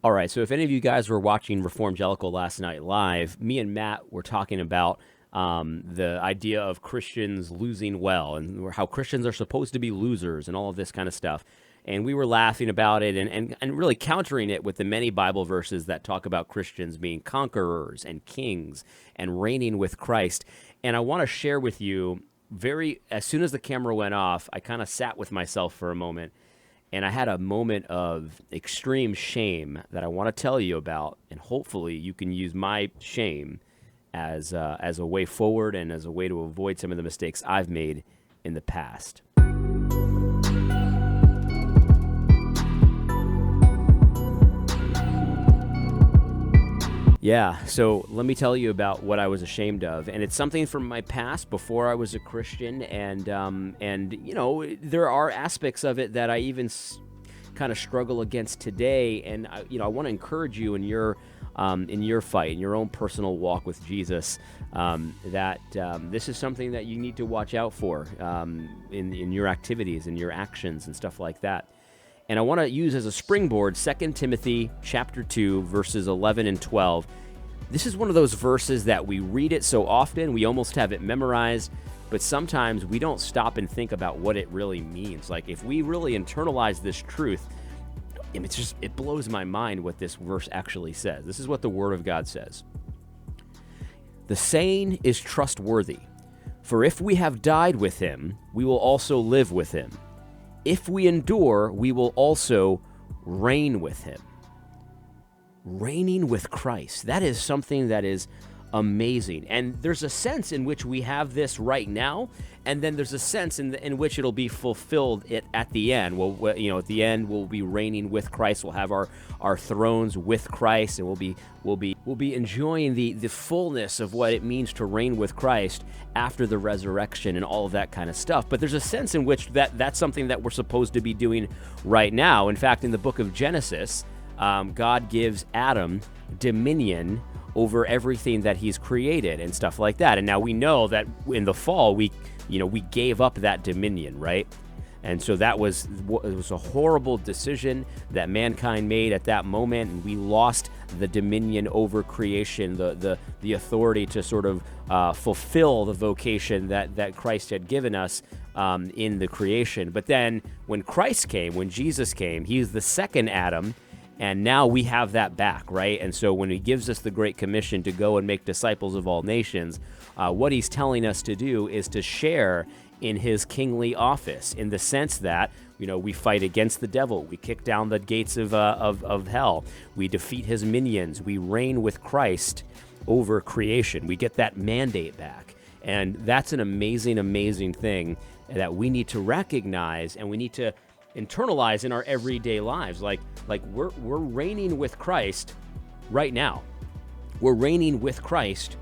All right, so if any of you guys were watching Reformgelical last night live, me and Matt were talking about the idea of Christians losing well and how Christians are supposed to be losers and all of this kind of stuff. And we were laughing about it and really countering it with the many Bible verses that talk about Christians being conquerors and kings and reigning with Christ. And I want to share with you as soon as the camera went off, I kind of sat with myself for a moment and I had a moment of extreme shame that I want to tell you about, and hopefully you can use my shame as a way forward and as a way to avoid some of the mistakes I've made in the past. Yeah, so let me tell you about what I was ashamed of, and it's something from my past before I was a Christian, and you know there are aspects of it that I even kind of struggle against today, and I want to encourage you in your fight, in your own personal walk with Jesus, that this is something that you need to watch out for in your activities and your actions and stuff like that. And I want to use as a springboard 2 Timothy chapter 2, verses 11 and 12. This is one of those verses that we read it so often, we almost have it memorized, but sometimes we don't stop and think about what it really means. Like if we really internalize this truth, it blows my mind what this verse actually says. This is what the Word of God says. The saying is trustworthy, for if we have died with him, we will also live with him. If we endure, we will also reign with him. Reigning with Christ. That is something that is amazing. And there's a sense in which we have this right now, and then there's a sense in which it'll be fulfilled at the end. At the end, we'll be reigning with Christ. We'll have our thrones with Christ, and we'll be enjoying the fullness of what it means to reign with Christ after the resurrection and all of that kind of stuff. But there's a sense in which that's something that we're supposed to be doing right now. In fact, in the book of Genesis, God gives Adam dominion over everything that he's created and stuff like that. And now we know that in the fall, we gave up that dominion, right? And so it was a horrible decision that mankind made at that moment, and we lost the dominion over creation, the authority to sort of fulfill the vocation that Christ had given us in the creation. But then when Christ came, when Jesus came, he's the second Adam, and now we have that back, right? And so when he gives us the Great Commission to go and make disciples of all nations, what he's telling us to do is to share in his kingly office, in the sense that, we fight against the devil, we kick down the gates of hell, we defeat his minions, we reign with Christ over creation. We get that mandate back. And that's an amazing, amazing thing that we need to recognize, and we need to internalize in our everyday lives. Like we're reigning with Christ right now. We're reigning with Christ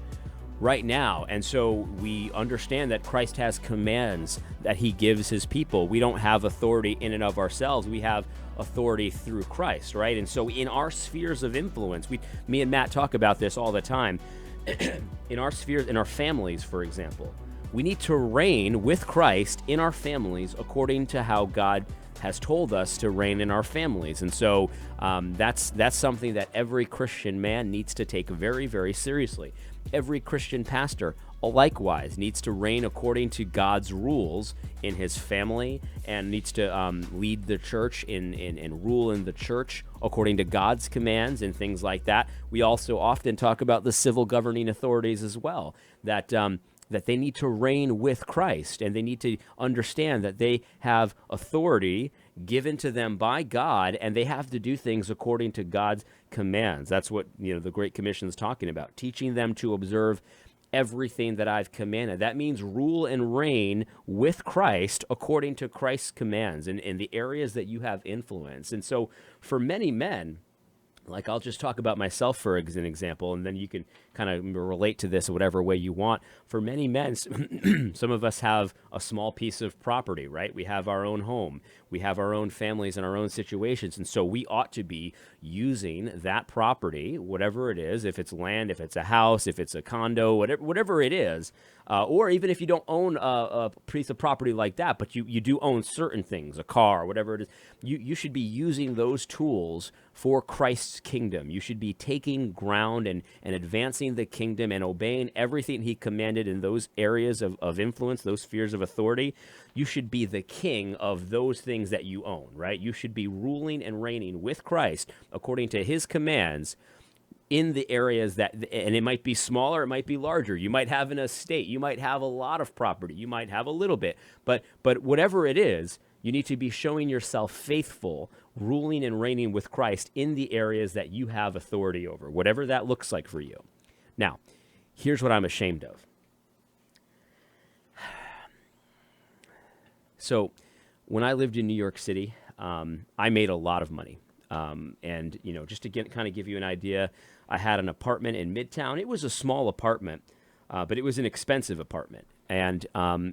right now. And so we understand that Christ has commands that he gives his people. We don't have authority in and of ourselves. We have authority through Christ, right? And so in our spheres of influence, me and Matt talk about this all the time. In our spheres, in our families, for example, we need to reign with Christ in our families according to how God has told us to reign in our families. And so that's something that every Christian man needs to take very, very seriously. Every Christian pastor likewise needs to reign according to God's rules in his family, and needs to lead the church and rule in the church according to God's commands and things like that. We also often talk about the civil governing authorities as well, that they need to reign with Christ, and they need to understand that they have authority given to them by God, and they have to do things according to God's commands. That's what the Great Commission is talking about, teaching them to observe everything that I've commanded. That means rule and reign with Christ according to Christ's commands in the areas that you have influence. And so for many men, like I'll just talk about myself for an example, and then you can kind of relate to this whatever way you want. For many men, some of us have a small piece of property, right? We have our own home. We have our own families and our own situations. And so we ought to be using that property, whatever it is, if it's land, if it's a house, if it's a condo, whatever it is, or even if you don't own a piece of property like that, but you do own certain things, a car, whatever it is, you should be using those tools for Christ's Christ's kingdom. You should be taking ground and advancing the kingdom and obeying everything he commanded in those areas of influence, those spheres of authority. You should be the king of those things that you own, right? You should be ruling and reigning with Christ according to his commands in the areas that, and it might be smaller, it might be larger. You might have an estate, you might have a lot of property, you might have a little bit, but whatever it is, you need to be showing yourself faithful, ruling and reigning with Christ in the areas that you have authority over, whatever that looks like for you. Now, here's what I'm ashamed of. So, when I lived in New York City, I made a lot of money. And, just to kind of give you an idea, I had an apartment in Midtown. It was a small apartment, but it was an expensive apartment. And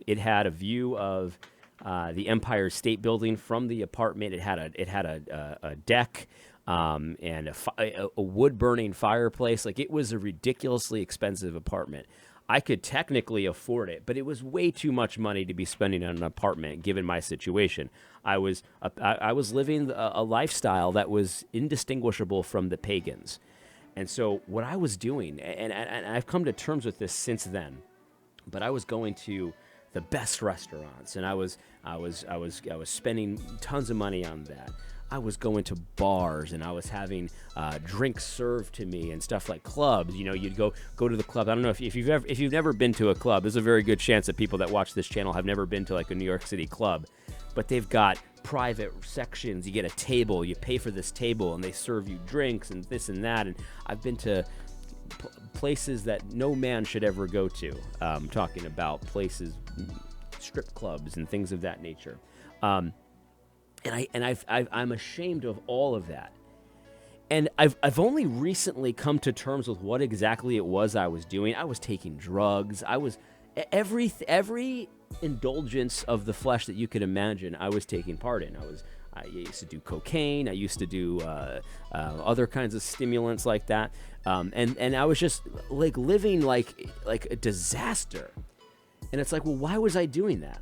it had a view of the Empire State Building from the apartment. It had a deck and a wood-burning fireplace. Like, it was a ridiculously expensive apartment. I could technically afford it, but it was way too much money to be spending on an apartment given my situation. I was living a lifestyle that was indistinguishable from the pagans. And so what I was doing, and I've come to terms with this since then, but I was going to the best restaurants, and I was spending tons of money on that. I was going to bars, and I was having drinks served to me and stuff like clubs. You'd go to the club. I don't know if you've never been to a club. There's a very good chance that people that watch this channel have never been to like a New York City club, but they've got private sections. You get a table, you pay for this table, and they serve you drinks and this and that. And I've been to places that no man should ever go to. Talking about places, strip clubs and things of that nature. I'm ashamed of all of that. And I've only recently come to terms with what exactly it was I was doing. I was taking drugs. I was every indulgence of the flesh that you could imagine, I was taking part in. I used to do cocaine. I used to do other kinds of stimulants like that. And I was just like living like a disaster. And it's like, well, why was I doing that?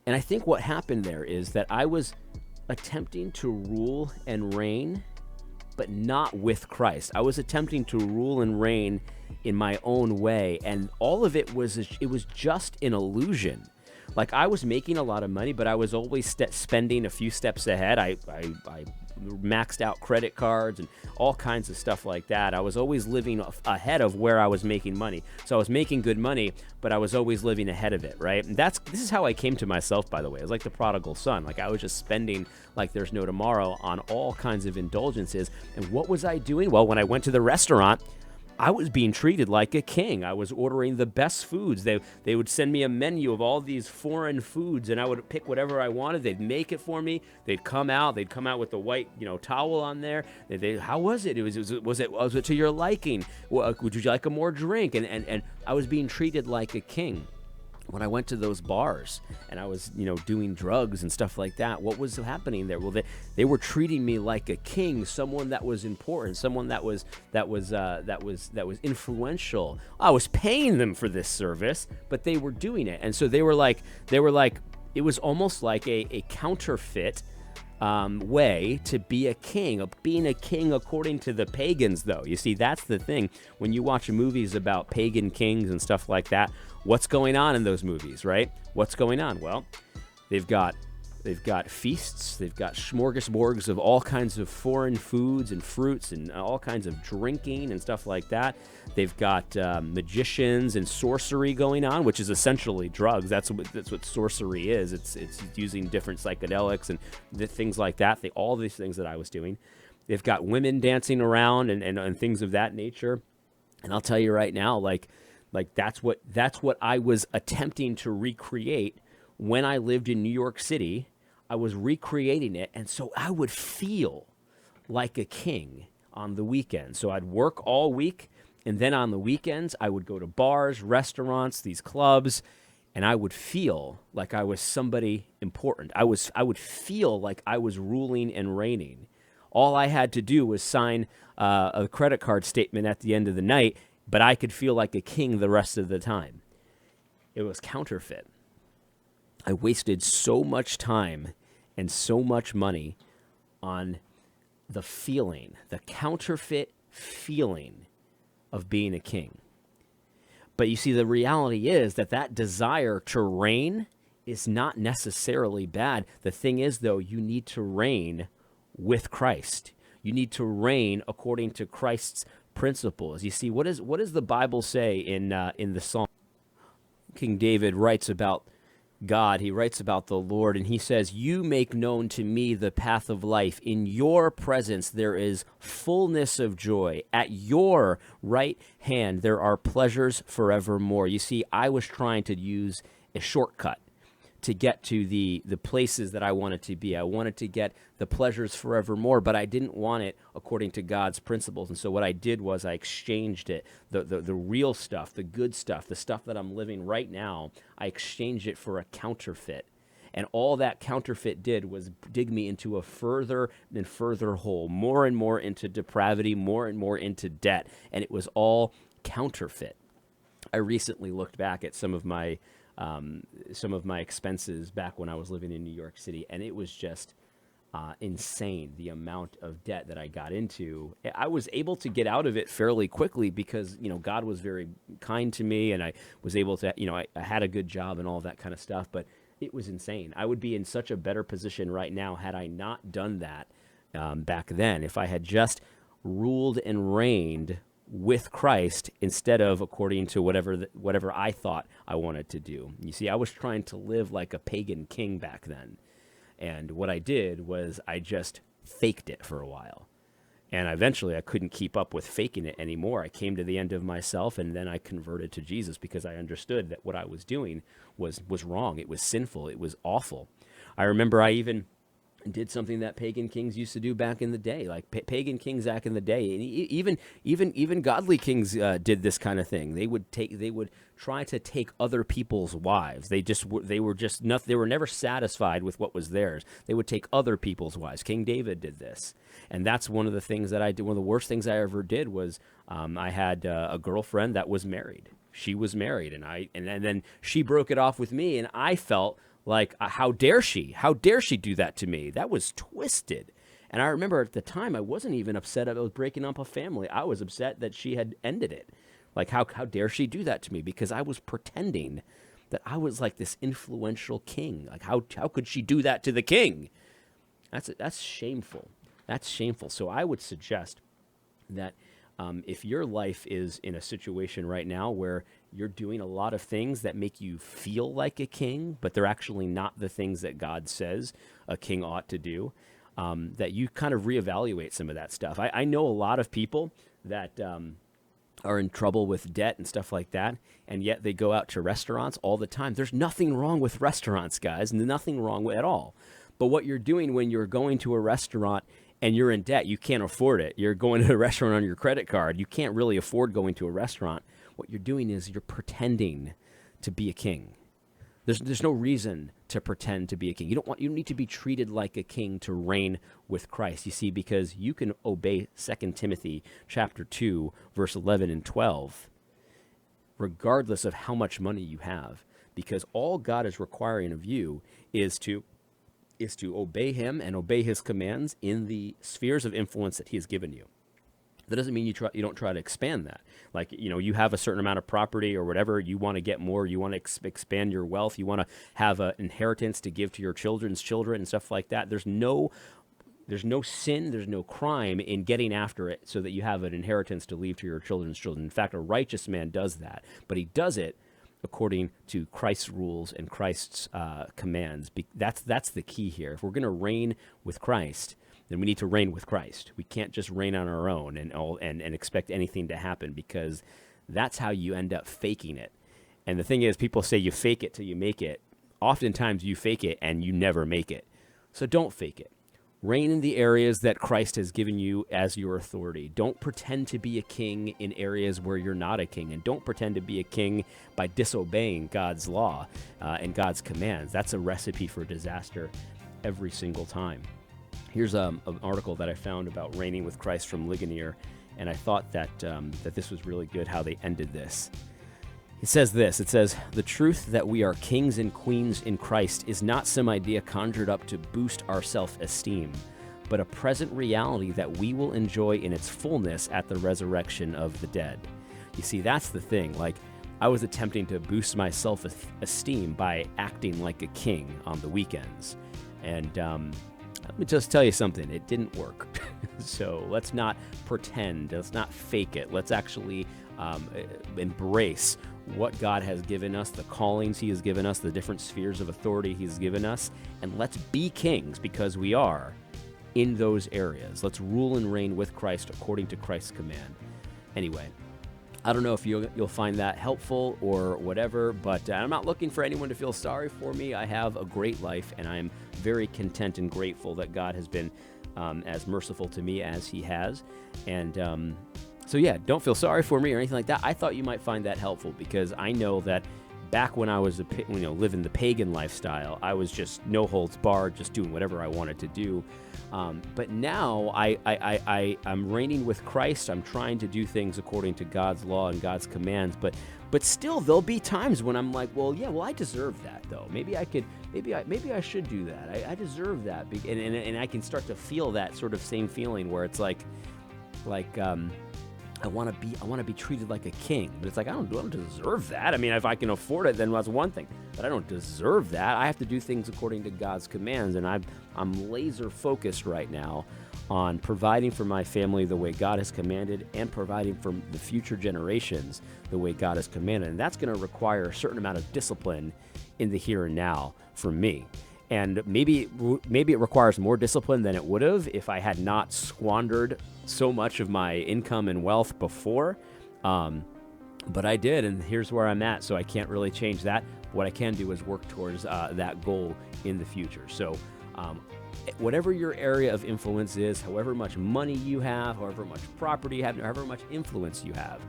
And I think what happened there is that I was attempting to rule and reign, but not with Christ. I was attempting to rule and reign in my own way, and all of it was just an illusion. Like, I was making a lot of money, but I was always spending a few steps ahead. I maxed out credit cards and all kinds of stuff like that. I was always living ahead of where I was making money. So I was making good money, but I was always living ahead of it, right? And this is how I came to myself, by the way. It was like the prodigal son. Like, I was just spending like there's no tomorrow on all kinds of indulgences. And what was I doing? Well, when I went to the restaurant, I was being treated like a king. I was ordering the best foods. They would send me a menu of all these foreign foods, and I would pick whatever I wanted. They'd make it for me. They'd come out with the white, towel on there. How was it? Was it to your liking? Would you like a more drink? And I was being treated like a king. When I went to those bars and I was, doing drugs and stuff like that, what was happening there? Well, they were treating me like a king, someone that was important, someone that was influential. I was paying them for this service, but they were doing it, and so they were like, it was almost like a counterfeit way to be a king, of being a king according to the pagans, though. You see, that's the thing. When you watch movies about pagan kings and stuff like that, what's going on in those movies, right? What's going on? Well, they've got feasts, they've got smorgasbords of all kinds of foreign foods and fruits and all kinds of drinking and stuff like that. They've got magicians and sorcery going on, which is essentially drugs. That's what sorcery is. It's using different psychedelics and things like that. All these things that I was doing. They've got women dancing around and things of that nature. And I'll tell you right now, like that's what I was attempting to recreate when I lived in New York City. I was recreating it, and so I would feel like a king on the weekends. So I'd work all week, and then on the weekends, I would go to bars, restaurants, these clubs, and I would feel like I was somebody important. I would feel like I was ruling and reigning. All I had to do was sign a credit card statement at the end of the night, but I could feel like a king the rest of the time. It was counterfeit. I wasted so much time and so much money on the feeling, the counterfeit feeling of being a king. But you see, the reality is that that desire to reign is not necessarily bad. The thing is, though, you need to reign with Christ. You need to reign according to Christ's principles. You see, what does the Bible say in the Psalm? King David writes about God. He writes about the Lord, and he says, "You make known to me the path of life. In your presence there is fullness of joy. At your right hand there are pleasures forevermore." You see, I was trying to use a shortcut to get to the places that I wanted to be. I wanted to get the pleasures forevermore, but I didn't want it according to God's principles. And so what I did was I exchanged it, the real stuff, the good stuff, the stuff that I'm living right now, I exchanged it for a counterfeit. And all that counterfeit did was dig me into a further and further hole, more and more into depravity, more and more into debt. And it was all counterfeit. I recently looked back at some of my expenses back when I was living in New York City, and it was just insane, the amount of debt that I got into. I was able to get out of it fairly quickly because, God was very kind to me, and I was able to, I had a good job and all that kind of stuff, but it was insane. I would be in such a better position right now had I not done that back then. If I had just ruled and reigned with Christ instead of according to whatever I thought I wanted to do. You see, I was trying to live like a pagan king back then. And what I did was I just faked it for a while. And eventually I couldn't keep up with faking it anymore. I came to the end of myself, and then I converted to Jesus because I understood that what I was doing was wrong. It was sinful. It was awful. I remember I even did something that pagan kings used to do back in the day, like pagan kings back in the day, and even godly kings did this kind of thing. They would try to take other people's wives. They were never satisfied with what was theirs. They would take other people's wives. King David did this, and that's one of the things that I did. One of the worst things I ever did was I had a girlfriend that was married. She was married, and then she broke it off with me, and I felt like, how dare she? How dare she do that to me? That was twisted. And I remember at the time, I wasn't even upset about breaking up a family. I was upset that she had ended it. Like, how dare she do that to me? Because I was pretending that I was like this influential king. Like, how could she do that to the king? That's shameful. That's shameful. So I would suggest that if your life is in a situation right now where you're doing a lot of things that make you feel like a king, but they're actually not the things that God says a king ought to do, that you kind of reevaluate some of that stuff. I know a lot of people that are in trouble with debt and stuff like that, and yet they go out to restaurants all the time. There's nothing wrong with restaurants, guys, nothing wrong at all. But what you're doing when you're going to a restaurant and you're in debt, you can't afford it. You're going to a restaurant on your credit card. You can't really afford going to a restaurant. What you're doing is you're pretending to be a king. There's no reason to pretend to be a king. You don't need to be treated like a king to reign with Christ. You see, because you can obey 2 Timothy chapter 2, verse 11 and 12, regardless of how much money you have, because all God is requiring of you is to obey him and obey his commands in the spheres of influence that he has given you. That doesn't mean you don't try to expand that. Like, you have a certain amount of property or whatever, you want to get more, you want to expand your wealth, you want to have an inheritance to give to your children's children and stuff like that. There's no sin, there's no crime in getting after it so that you have an inheritance to leave to your children's children. In fact, a righteous man does that, but he does it according to Christ's rules and Christ's commands. That's the key here. If we're going to reign with Christ, then we need to reign with Christ. We can't just reign on our own and expect anything to happen, because that's how you end up faking it. And the thing is, people say you fake it till you make it. Oftentimes you fake it and you never make it. So don't fake it. Reign in the areas that Christ has given you as your authority. Don't pretend to be a king in areas where you're not a king. And don't pretend to be a king by disobeying God's law and God's commands. That's a recipe for disaster every single time. Here's an article that I found about reigning with Christ from Ligonier, and I thought that this was really good how they ended this. It says this, the truth that we are kings and queens in Christ is not some idea conjured up to boost our self-esteem, but a present reality that we will enjoy in its fullness at the resurrection of the dead. You see, that's the thing. Like, I was attempting to boost my self-esteem by acting like a king on the weekends. And let me just tell you something, it didn't work. So let's not pretend, let's not fake it. Let's actually embrace what God has given us, the callings he has given us, the different spheres of authority he's given us, and let's be kings, because we are, in those areas. Let's rule and reign with Christ according to Christ's command. Anyway, I don't know if you'll find that helpful or whatever, but I'm not looking for anyone to feel sorry for me. I have a great life, and I'm very content and grateful that God has been as merciful to me as he has. And so yeah, don't feel sorry for me or anything like that. I thought you might find that helpful, because I know that back when I was living the pagan lifestyle, I was just no holds barred, just doing whatever I wanted to do. But now I'm reigning with Christ. I'm trying to do things according to God's law and God's commands. But still, there'll be times when I'm like, well, I deserve that though. Maybe I should do that. I deserve that, and I can start to feel that sort of same feeling where it's like. I want to be treated like a king, but it's like I don't deserve that. I mean, if I can afford it, then that's one thing, but I don't deserve that. I have to do things according to God's commands, and I'm laser focused right now on providing for my family the way God has commanded, and providing for the future generations the way God has commanded, and that's going to require a certain amount of discipline in the here and now for me. And maybe it requires more discipline than it would have if I had not squandered so much of my income and wealth before. But I did, and here's where I'm at, so I can't really change that. What I can do is work towards that goal in the future. So whatever your area of influence is, however much money you have, however much property you have, however much influence you have,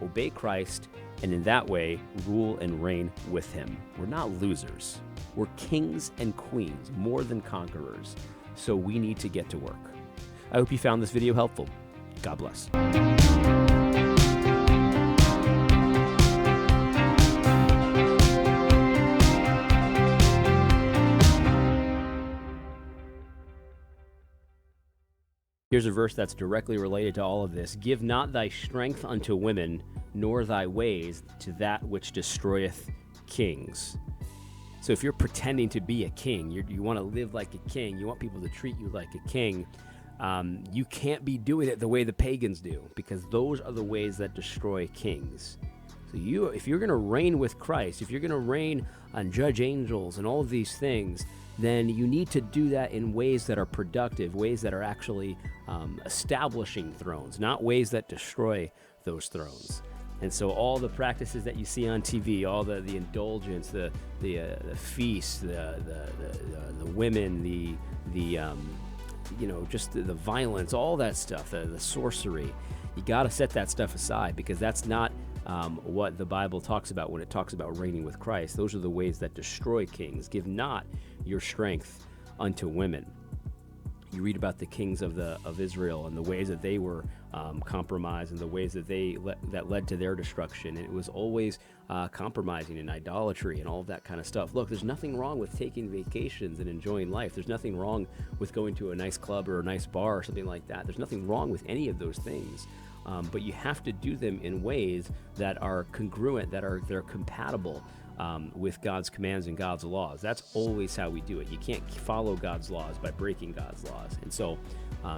obey Christ, and in that way, rule and reign with him. We're not losers. We're kings and queens, more than conquerors. So we need to get to work. I hope you found this video helpful. God bless. Here's a verse that's directly related to all of this. Give not thy strength unto women, nor thy ways to that which destroyeth kings. So if you're pretending to be a king, you want to live like a king, you want people to treat you like a king, you can't be doing it the way the pagans do, because those are the ways that destroy kings. So if you're going to reign with Christ, if you're going to reign and judge angels and all of these things, then you need to do that in ways that are productive, ways that are actually establishing thrones, not ways that destroy those thrones. And so all the practices that you see on TV, all the indulgence, the feasts, the women, just the violence, all that stuff, the sorcery, you got to set that stuff aside, because that's not what the Bible talks about when it talks about reigning with Christ. Those are the ways that destroy kings. Give not your strength unto women. You read about the kings of Israel and the ways that they were compromised, and the ways that that led to their destruction. And it was always compromising and idolatry and all of that kind of stuff. Look, there's nothing wrong with taking vacations and enjoying life. There's nothing wrong with going to a nice club or a nice bar or something like that. There's nothing wrong with any of those things. But you have to do them in ways that are congruent, they're compatible with God's commands and God's laws. That's always how we do it. You can't follow God's laws by breaking God's laws. And so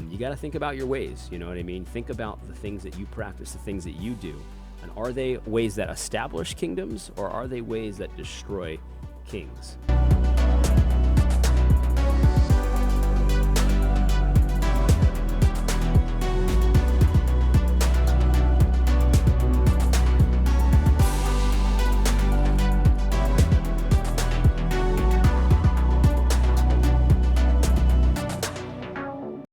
you got to think about your ways, you know what I mean? Think about the things that you practice, the things that you do. And are they ways that establish kingdoms, or are they ways that destroy kings?